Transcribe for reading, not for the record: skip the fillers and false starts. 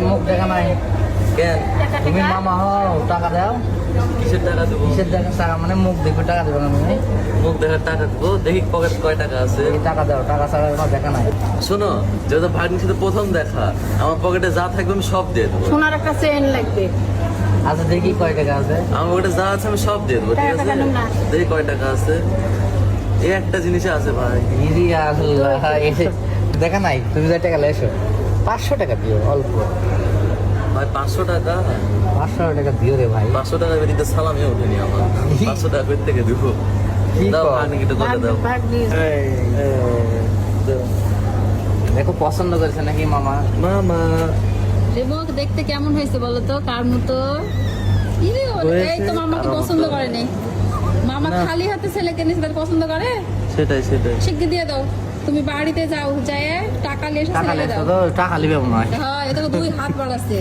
মুখ দেখা নাই কেন? তুমি মামা হও, টাকা দাও। কিসের টাকা দেবো? কিসের টাকা মানে মুখ দেখবে টাকা দেবে না তুমি? মুখ দেখার টাকা দেবো, দেখি পকেট কয় টাকা আছে। এই টাকা দাও, টাকা ছাড়া কোনো দেখা নাই। শোনো, যেহেতু ভাগ্নির সাথে প্রথম দেখা, আমার পকেটে যা থাকবে আমি সব দিয়ে দেবো। সোনার একটা চেন লাগবে। আচ্ছা দেখি কয় টাকা আছে। আমার পকেটে যা আছে আমি সব দিয়ে দেবো, ঠিক আছে? টাকা কেন না? দেখি কয় টাকা আছে। এই একটা জিনিস আছে ভাই। ইরি আল্লাহ, দেখা নাই। তুমি যে টাকা লেছো 500 টাকা দিও, অল্প ভাই 500 টাকা, 500 টাকা দিও রে ভাই। 500 টাকা বেরিয়ে সালামই ওঠেনি আমার। 500 টাকা কোথা থেকে দেবো? কি দাও কর? ভাগ্নিকে একটু করে দাও। দেখো পছন্দ করেছে নাকি মামা? মামা রেমক দেখতে কেমন হয়েছে বলো তো, কার মতো? ইরে ওরে, এই তো মামাকে কার মতো? পছন্দ করে নাই। মামা না। খালি হাতে ছেলেকে নিয়ে তার পছন্দ করে। সেটাই। শিখে দিয়ে দাও, তুমি বাড়িতে যাও, যায় টাকা নিয়ে এসে টাকা ছেলেকে লেছো দাও। তো টাকা লিবে মনে হয়। হ্যাঁ, এটা তো 2 হাত বাড়াচ্ছে।